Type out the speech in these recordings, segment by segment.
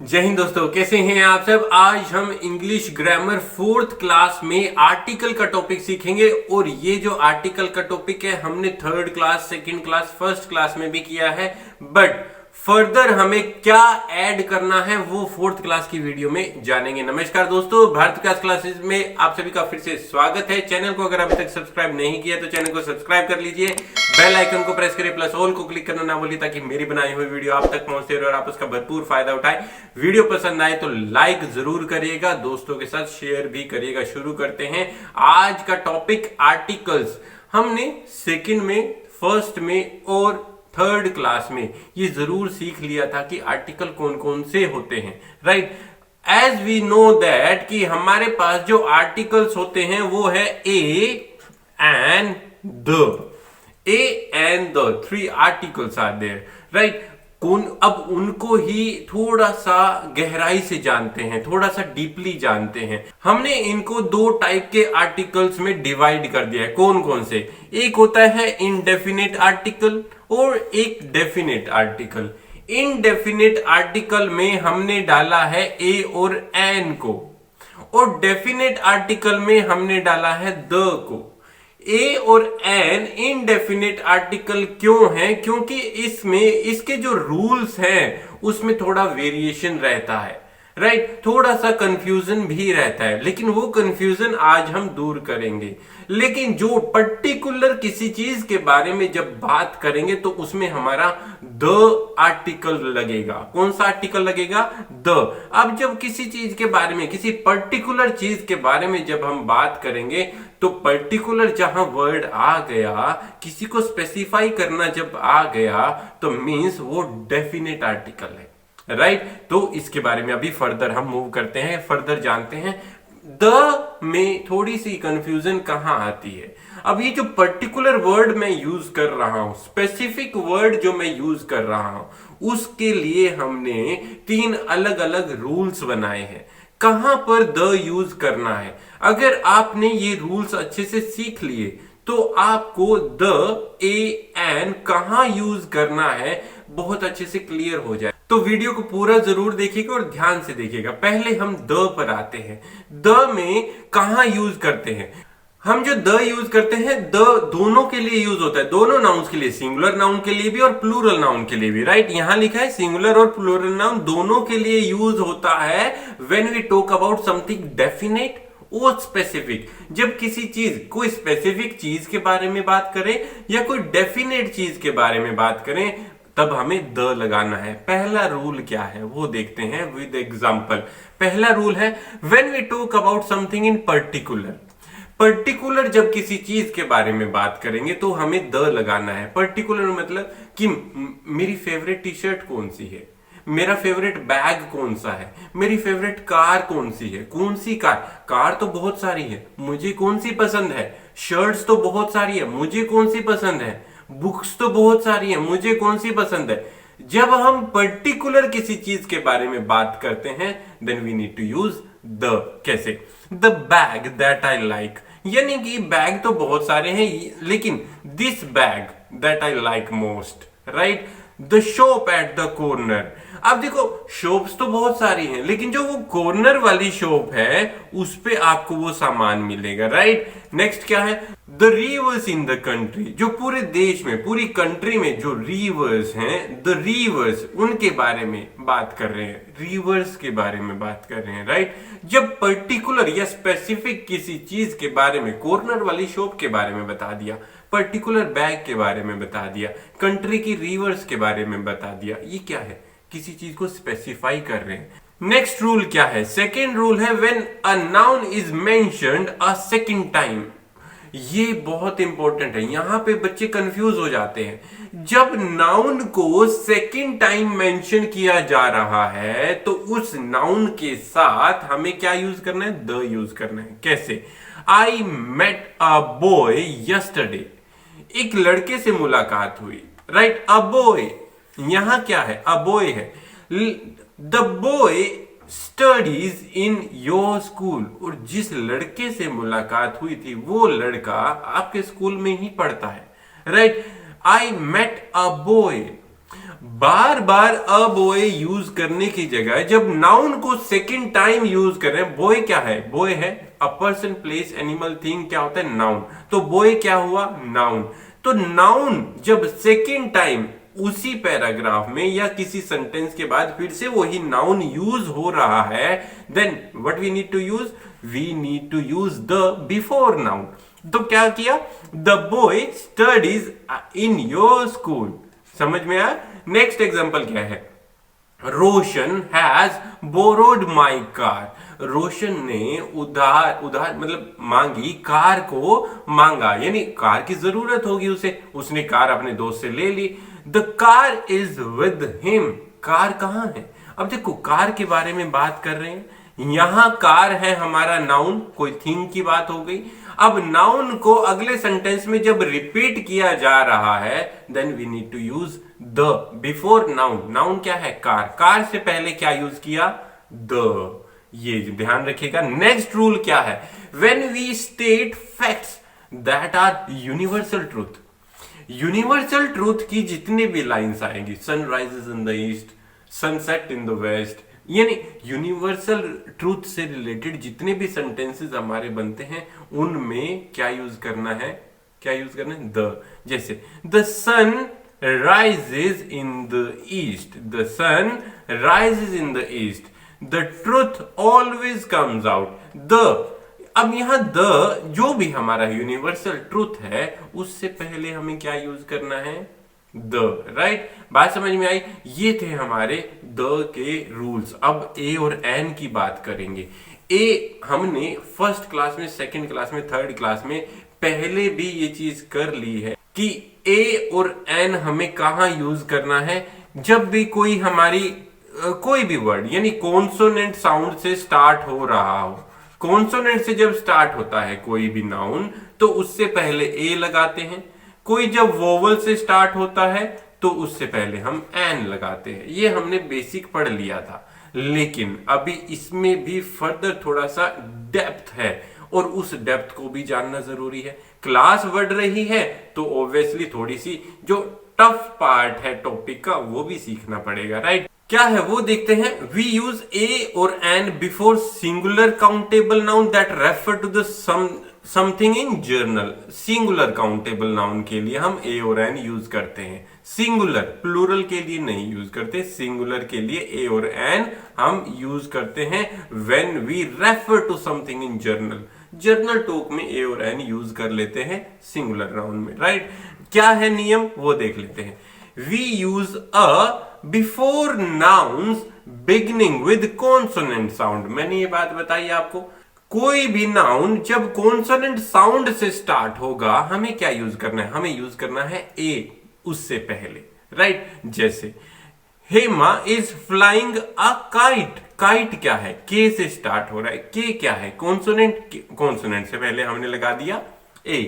जय हिंद दोस्तों, कैसे हैं आप सब। आज हम इंग्लिश ग्रामर फोर्थ क्लास में आर्टिकल का टॉपिक सीखेंगे। और ये जो आर्टिकल का टॉपिक है हमने third class, second class, first class में भी किया है, बट फर्दर हमें क्या ऐड करना है वो फोर्थ क्लास की वीडियो में जानेंगे। नमस्कार दोस्तों, भारत क्लास क्लासेस में आप सभी का फिर से स्वागत है। चैनल को अगर अभी तक सब्सक्राइब नहीं किया तो चैनल को सब्सक्राइब कर लीजिए, बेल आइकन को प्रेस करिए, प्लस ऑल को क्लिक करना ना भूलिए ताकि मेरी बनाई हुई वीडियो आप तक पहुंचती रहे और आप उसका भरपूर फायदा उठाए। वीडियो पसंद आए तो लाइक जरूर करिएगा, दोस्तों के साथ शेयर भी करिएगा। शुरू करते हैं आज का टॉपिक आर्टिकल्स। हमने सेकंड में, फर्स्ट में और थर्ड क्लास में ये जरूर सीख लिया था कि आर्टिकल कौन कौन से होते हैं, right. As we know that कि हमारे पास जो आर्टिकल्स होते हैं वो है a and the. A and the three articles are there, right. अब उनको ही थोड़ा सा गहराई से जानते हैं, थोड़ा सा डीपली जानते हैं। हमने इनको दो टाइप के आर्टिकल्स में डिवाइड कर दिया है। कौन कौन से? एक होता है इनडेफिनेट आर्टिकल और एक डेफिनेट आर्टिकल। इनडेफिनेट आर्टिकल में हमने डाला है ए और एन को, और डेफिनेट आर्टिकल में हमने डाला है द को। ए और एन इनडेफिनेट आर्टिकल क्यों है? क्योंकि इसमें इसके जो रूल्स हैं उसमें थोड़ा वेरिएशन रहता है, राइट। थोड़ा सा कंफ्यूजन भी रहता है, लेकिन वो कंफ्यूजन आज हम दूर करेंगे। लेकिन जो पर्टिकुलर किसी चीज के बारे में जब बात करेंगे तो उसमें हमारा द आर्टिकल लगेगा। कौन सा आर्टिकल लगेगा? द। अब जब किसी चीज के बारे में, किसी पर्टिकुलर चीज के बारे में जब हम बात करेंगे तो पर्टिकुलर जहां वर्ड आ गया, किसी को स्पेसिफाई करना जब आ गया तो मीन्स वो डेफिनेट आर्टिकल है, राइट। तो इसके बारे में अभी फर्दर हम मूव करते हैं, फर्दर जानते हैं। द में थोड़ी सी कंफ्यूजन कहां आती है? अब ये जो पर्टिकुलर वर्ड मैं यूज कर रहा हूं, स्पेसिफिक वर्ड जो मैं यूज कर रहा हूं, उसके लिए हमने तीन अलग अलग रूल्स बनाए हैं। कहां पर द यूज करना है? अगर आपने ये रूल्स अच्छे से सीख लिए तो आपको द, ए, एन कहां यूज करना है बहुत अच्छे से क्लियर हो जाए। तो वीडियो को पूरा जरूर देखिएगा और ध्यान से देखिएगा। पहले हम द पर आते हैं। द में कहां यूज करते हैं? हम जो द यूज करते हैं, द दोनों के लिए यूज होता है, दोनों नाउन्स के लिए, सिंगुलर नाउन के लिए भी और प्लूरल नाउन के लिए भी, राइट। यहां लिखा है सिंगुलर और प्लूरल नाउन दोनों के लिए यूज होता है when we talk about something definite और स्पेसिफिक। जब किसी चीज, कोई स्पेसिफिक चीज के बारे में बात करें या कोई डेफिनेट चीज के बारे में बात करें तब हमें द लगाना है। पहला रूल क्या है वो देखते हैं विद एग्जांपल। पहला रूल है when we talk about something in particular. Particular जब किसी चीज के बारे में बात करेंगे तो हमें द लगाना है। पर्टिकुलर मतलब कि मेरी फेवरेट टी शर्ट कौन सी है, मेरा फेवरेट बैग कौन सा है, मेरी फेवरेट कार कौन सी है। कौन सी कार? कार तो बहुत सारी है, मुझे कौन सी पसंद है। शर्ट्स तो बहुत सारी है, मुझे कौन सी पसंद है। बुक्स तो बहुत सारी है, मुझे कौन सी पसंद है। जब हम पर्टिकुलर किसी चीज के बारे में बात करते हैं then we need to use the. कैसे? The bag that I like, यानी कि बैग तो बहुत सारे हैं लेकिन this bag that I like most, right. The shop at the corner. अब देखो, शॉप्स तो बहुत सारी हैं लेकिन जो वो कॉर्नर वाली शॉप है उस पे आपको वो सामान मिलेगा, राइट। नेक्स्ट क्या है? The reverse in the country. जो पूरे देश में, पूरी कंट्री में जो रिवर्स हैं, द रिवर्स, उनके बारे में बात कर रहे हैं, रिवर्स के बारे में बात कर रहे हैं, राइट। जब पर्टिकुलर या स्पेसिफिक किसी चीज के बारे में, कॉर्नर वाली शॉप के बारे में बता दिया, पर्टिकुलर बैग के बारे में बता दिया, कंट्री की रिवर्स के बारे में बता दिया, ये क्या है? किसी चीज को स्पेसिफाई कर रहे हैं। नेक्स्ट रूल क्या है? सेकेंड रूल है when a noun is mentioned a second time. ये बहुत इंपॉर्टेंट है, यहां पे बच्चे कंफ्यूज हो जाते हैं। जब नाउन को सेकंड टाइम मेंशन किया जा रहा है तो उस नाउन के साथ हमें क्या यूज करना है? द यूज करना है। कैसे? I met a boy yesterday. एक लड़के से मुलाकात हुई, राइट। अ बॉय, यहां क्या है? अ बॉय है। The boy studies in your school. और जिस लड़के से मुलाकात हुई थी वो लड़का आपके स्कूल में ही पढ़ता है, right. I met a boy. बार बार अ बॉय यूज करने की जगह जब नाउन को सेकंड टाइम यूज कर रहे हैं, बॉय क्या है, बॉय है a person place animal thing, क्या होता है नाउन, तो बॉय क्या हुआ नाउन। तो नाउन जब सेकंड टाइम उसी पैराग्राफ में या किसी सेंटेंस के बाद फिर से वही नाउन यूज हो रहा है, then what we need to use, we need to use the before noun. तो क्या किया, the boy studies in your school, समझ में आया। नेक्स्ट एग्जांपल क्या है, Roshan has borrowed my car, Roshan ने उधार मतलब मांगी, कार को मांगा, यानी कार की जरूरत होगी उसे, उसने कार अपने दोस्त से ले ली। The car is with him, car कहां है, अब देखो कार के बारे में बात कर रहे हैं, यहां कार है हमारा नाउन, कोई थिंग की बात हो गई। अब नाउन को अगले सेंटेंस में जब रिपीट किया जा रहा है, then we need to use the before noun. Noun क्या है, कार, कार से पहले क्या यूज किया, द, ये ध्यान रखिएगा। नेक्स्ट रूल क्या है, when we state facts that are universal truth, universal truth की जितने भी लाइंस आएंगी, sunrises in the east, sunset in the west, यानी यूनिवर्सल ट्रूथ से रिलेटेड जितने भी सेंटेंसेस हमारे बनते हैं उनमें क्या यूज करना है, क्या यूज करना है, द। जैसे the sun rises in the east, the sun rises in the east, the truth always comes out, the. अब यहां द जो भी हमारा यूनिवर्सल ट्रूथ है उससे पहले हमें क्या यूज करना है, द, राइट। बात समझ में आई, ये थे हमारे द के रूल्स। अब ए और एन की बात करेंगे। ए हमने फर्स्ट क्लास में, सेकंड क्लास में, थर्ड क्लास में पहले भी ये चीज कर ली है कि ए और एन हमें कहां यूज करना है, जब भी कोई हमारी कोई भी वर्ड यानी कॉन्सोनेंट साउंड से स्टार्ट हो रहा हो, कॉन्सोनेंट से जब स्टार्ट होता है कोई भी नाउन तो उससे पहले ए लगाते हैं, कोई जब वोवल से स्टार्ट होता है तो उससे पहले हम एन लगाते हैं। ये हमने बेसिक पढ़ लिया था, लेकिन अभी इसमें भी फर्दर थोड़ा सा डेप्थ है और उस डेप्थ को भी जानना जरूरी है। क्लास बढ़ रही है तो ऑब्वियसली थोड़ी सी जो टफ पार्ट है टॉपिक का वो भी सीखना पड़ेगा, राइट। क्या है वो देखते हैं। वी यूज ए और an before singular countable noun that refer to the something in general. Singular countable noun के लिए हम ए और एन यूज करते हैं, सिंगुलर, प्लूरल के लिए नहीं यूज करते। सिंगुलर के लिए ए और एन हम यूज करते हैं when we refer to something in general. General talk में ए और एन यूज कर लेते हैं सिंगुलर नाउन में, राइट। क्या है नियम वो देख लेते हैं। We use a before nouns beginning with consonant sound. मैंने ये बात बताई आपको, कोई भी नाउन जब कॉन्सोनेंट साउंड से स्टार्ट होगा हमें क्या यूज करना है, हमें यूज करना है ए उससे पहले, राइट। जैसे Hema is flying a kite, kite क्या है, के से स्टार्ट हो रहा है, के क्या है कॉन्सोनेंट, कॉन्सोनेंट से पहले हमने लगा दिया a.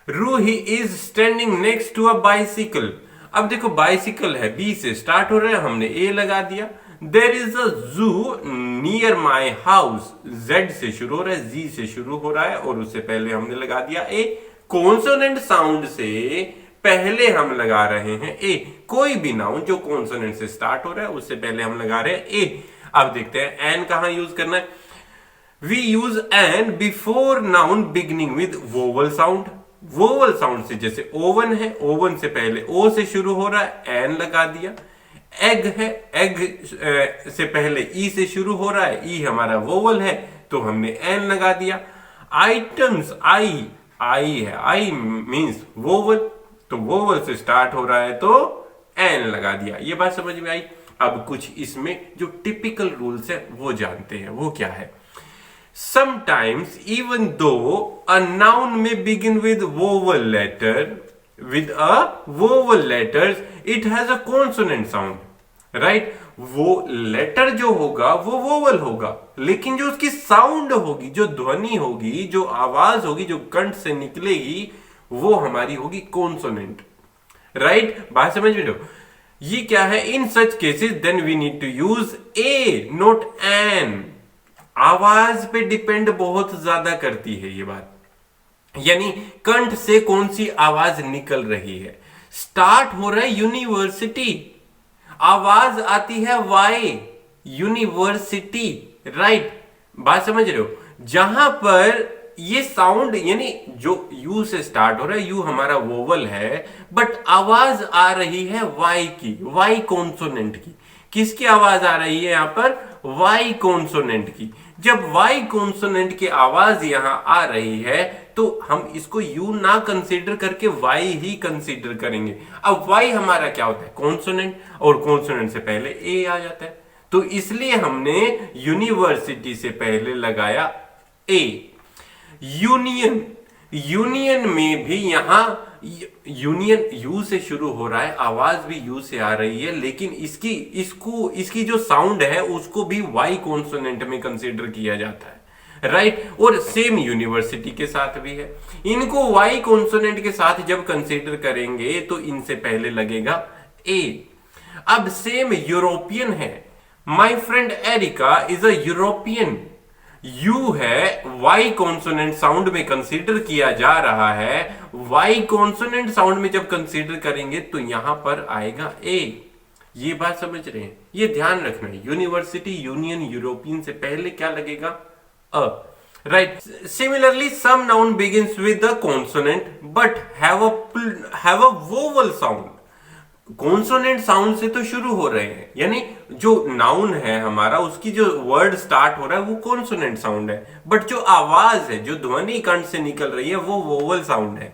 Ruhi is standing next to a bicycle, अब देखो बाइसिकल है, बी से स्टार्ट हो रहा है, हमने ए लगा दिया। देर इज अ जू नियर माई हाउस, जेड से शुरू हो रहा है, जी से शुरू हो रहा है और उससे पहले हमने लगा दिया ए। कॉन्सोनेंट साउंड से पहले हम लगा रहे हैं ए, कोई भी नाउन जो कॉन्सोनेंट से स्टार्ट हो रहा है उससे पहले हम लगा रहे हैं ए। अब देखते हैं एन कहां यूज करना है। We use an before noun beginning with vowel sound. Vowel sound से जैसे ओवन है, ओवन से पहले ओ से शुरू हो रहा है, एन लगा दिया। एग है, एग से पहले ई से शुरू हो रहा है, ई हमारा वोवल है तो हमने एन लगा दिया। आइटम्स, आई, आई है, आई मींस वोवल, तो वोवल से स्टार्ट हो रहा है तो एन लगा दिया। ये बात समझ में आई। अब कुछ इसमें जो टिपिकल रूल्स है वो जानते हैं, वो क्या है। Sometimes even though a noun may begin with vowel letter, with a vowel letters, it has a consonant sound, right? वो लेटर जो होगा वो वोवल होगा, लेकिन जो उसकी साउंड होगी, जो ध्वनि होगी, जो आवाज होगी, जो कंठ से निकलेगी वो हमारी होगी कॉन्सोनेंट, राइट। बात समझ में लो। ये क्या है, in such cases then we need to use a not an. आवाज पे डिपेंड बहुत ज्यादा करती है ये बात, यानी कंठ से कौन सी आवाज निकल रही है। स्टार्ट हो रहा है यूनिवर्सिटी, आवाज आती है वाई, यूनिवर्सिटी, राइट। बात समझ रहे हो? जहां पर ये साउंड यानी जो यू से स्टार्ट हो रहा है, यू हमारा वोवल है, बट आवाज आ रही है वाई की, वाई कॉन्सोनेंट की। किसकी आवाज आ रही है यहां पर? वाई कॉन्सोनेंट की। जब वाई कॉन्सोनेंट की आवाज यहां आ रही है तो हम इसको यू ना कंसीडर करके वाई ही कंसीडर करेंगे। अब वाई हमारा क्या होता है? कॉन्सोनेंट, और कॉन्सोनेंट से पहले ए आ जाता है, तो इसलिए हमने यूनिवर्सिटी से पहले लगाया ए। यूनियन, यूनियन में भी यहां यूनियन यू से शुरू हो रहा है, आवाज भी यू से आ रही है, लेकिन इसकी जो साउंड है उसको भी वाई कॉन्सोनेंट में कंसीडर किया जाता है, राइट। और सेम यूनिवर्सिटी के साथ भी है, इनको वाई कॉन्सोनेंट के साथ जब कंसीडर करेंगे तो इनसे पहले लगेगा ए। अब सेम यूरोपियन है, my friend Erica is a European. U है, वाई कॉन्सोनेंट साउंड में कंसीडर किया जा रहा है, वाई कॉन्सोनेंट साउंड में जब कंसीडर करेंगे तो यहां पर आएगा ए। ये बात समझ रहे हैं? ये ध्यान रखना है, यूनिवर्सिटी, यूनियन, यूरोपियन से पहले क्या लगेगा? A, right. Similarly some noun begins with the consonant but have a vowel sound. Consonant sound से तो शुरू हो रहे हैं, यानी जो नाउन है हमारा उसकी जो वर्ड स्टार्ट हो रहा है वो कॉन्सोनेंट साउंड है, बट जो आवाज है, जो ध्वनि कंठ से निकल रही है वो वोवल साउंड है।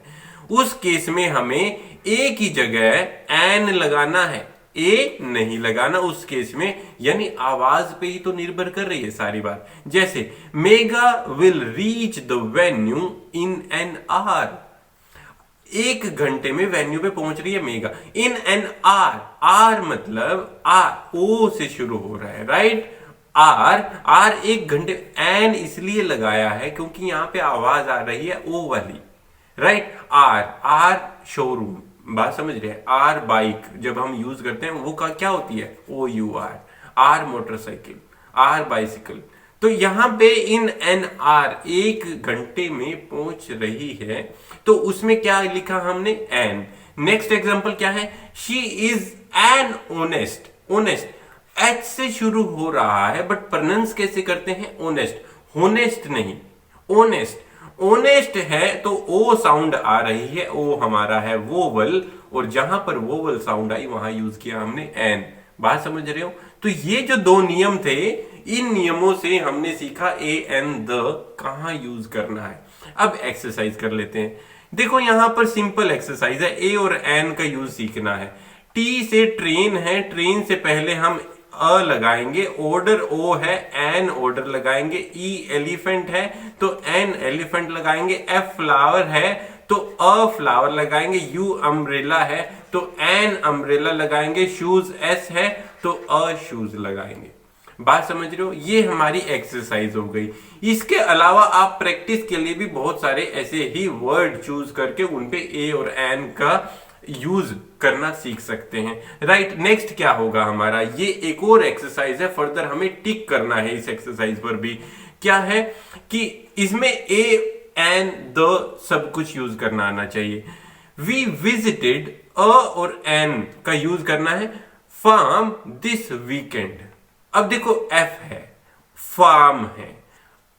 उस केस में हमें ए की जगह एन लगाना है, ए नहीं लगाना उस केस में, यानी आवाज पे ही तो निर्भर कर रही है सारी बात। जैसे Megha will reach the venue in an hour, 1 घंटे में वेन्यू पे पहुंच रही है Megha. In an hour, hour मतलब आर, ओ से शुरू हो रहा है, राइट। आर, आर 1 घंटे, एन इसलिए लगाया है क्योंकि यहां पे आवाज आ रही है ओ वाली, राइट। आर, आर शोरूम, बात समझ रहे हैं? आर बाइक जब हम यूज करते हैं वो क्या होती है? O U R. Our motorcycle, our bicycle. तो यहां पे इन एन आर 1 घंटे में पहुंच रही है, तो उसमें क्या लिखा हमने? एन। नेक्स्ट एग्जांपल क्या है? She is an honest, honest H से शुरू हो रहा है बट प्रोनाउंस कैसे करते हैं? ओनेस्ट, होनेस्ट नहीं, ओनेस्ट। ओनेस्ट है तो ओ साउंड आ रही है, ओ हमारा है वोवल, और जहां पर वोवल साउंड आई वहां यूज किया हमने एन। बात समझ रहे हो? तो ये जो 2 नियम थे, इन नियमों से हमने सीखा ए एन द कहां यूज करना है। अब एक्सरसाइज कर लेते हैं। देखो यहां पर सिंपल एक्सरसाइज है, ए और एन का यूज सीखना है। टी से ट्रेन है, ट्रेन से पहले हम अ लगाएंगे, ऑर्डर ओ है, एन ऑर्डर लगाएंगे। ई एलिफेंट है तो एन एलिफेंट लगाएंगे। एफ फ्लावर है तो अ फ्लावर लगाएंगे। यू अम्ब्रेला है तो एन अम्ब्रेला लगाएंगे। शूज एस है तो अ शूज लगाएंगे। बात समझ रहे हो? ये हमारी एक्सरसाइज हो गई। इसके अलावा आप प्रैक्टिस के लिए भी बहुत सारे ऐसे ही वर्ड चूज करके उनपे ए और एन का यूज करना सीख सकते हैं, राइट। नेक्स्ट क्या होगा हमारा? ये एक और एक्सरसाइज है, फर्दर हमें टिक करना है इस एक्सरसाइज पर भी। क्या है कि इसमें ए एन द सब कुछ यूज करना आना चाहिए। वी विजिटेड, अ और एन का यूज करना है। From this weekend. अब देखो एफ है, फार्म है,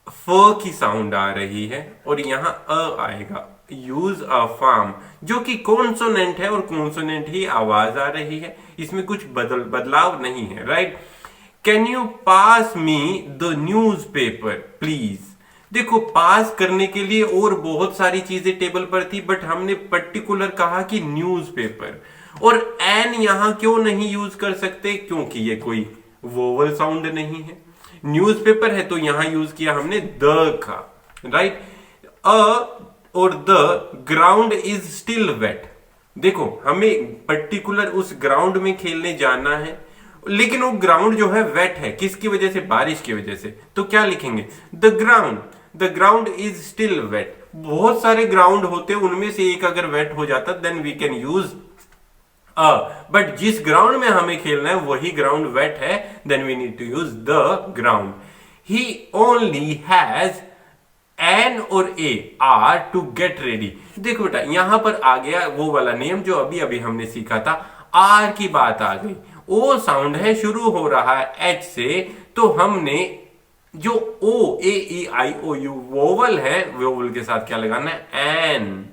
फ की साउंड आ रही है और यहां अ आएगा। यूज अ फार्म जो कि कॉन्सोनेंट है और कॉन्सोनेंट ही आवाज आ रही है, इसमें कुछ बदलाव नहीं है, right. Can you pass me the news paper please. देखो पास करने के लिए और बहुत सारी चीजें टेबल पर थी, बट हमने पर्टिकुलर कहा कि न्यूज पेपर। और एन यहां क्यों नहीं यूज कर सकते? क्योंकि ये कोई वोवल साउंड नहीं है। न्यूज़पेपर है तो यहां यूज किया हमने द का, राइट। अ और the ground is still wet. देखो हमें पर्टिकुलर उस ग्राउंड में खेलने जाना है, लेकिन वो ग्राउंड जो है वेट है, किसकी वजह से? बारिश की वजह से। तो क्या लिखेंगे? The ground is still wet. बहुत सारे ग्राउंड होते, उनमें से एक अगर वेट हो जाता then we can use but जिस ग्राउंड में हमें खेलना है वही ग्राउंड वेट है, then we need to use the ground. He only has an और a hour to get ready. देखो बेटा यहां पर आ गया वो वाला नियम जो अभी अभी हमने सीखा था, आर की बात आ गई ओ साउंड है, शुरू हो रहा है एच से, तो हमने जो ओ ए ई आई ओ यू वोवल है, वोवल के साथ क्या लगाना है, एन।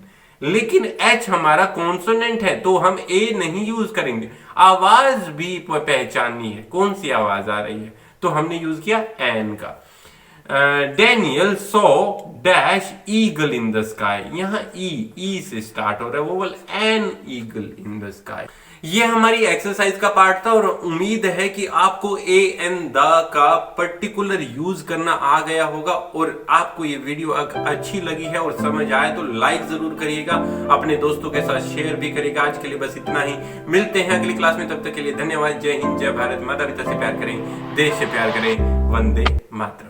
लेकिन एच हमारा कॉन्सोनेंट है तो हम ए नहीं यूज करेंगे, आवाज भी पहचाननी है, कौन सी आवाज आ रही है, तो हमने यूज किया एन का। Daniel saw dash eagle in the sky, यहां ई से स्टार्ट हो रहा है vowel, an eagle in the sky. ये हमारी एक्सरसाइज का पार्ट था और उम्मीद है कि आपको ए एन द का पर्टिकुलर यूज करना आ गया होगा और आपको ये वीडियो अच्छी लगी है और समझ आए तो लाइक जरूर करिएगा, अपने दोस्तों के साथ शेयर भी करिएगा। आज के लिए बस इतना ही, मिलते हैं अगली क्लास में, तब तक के लिए धन्यवाद। जय हिंद, जय भारत, माता पिता से प्यार करें, देश से प्यार करें, वंदे मातरम।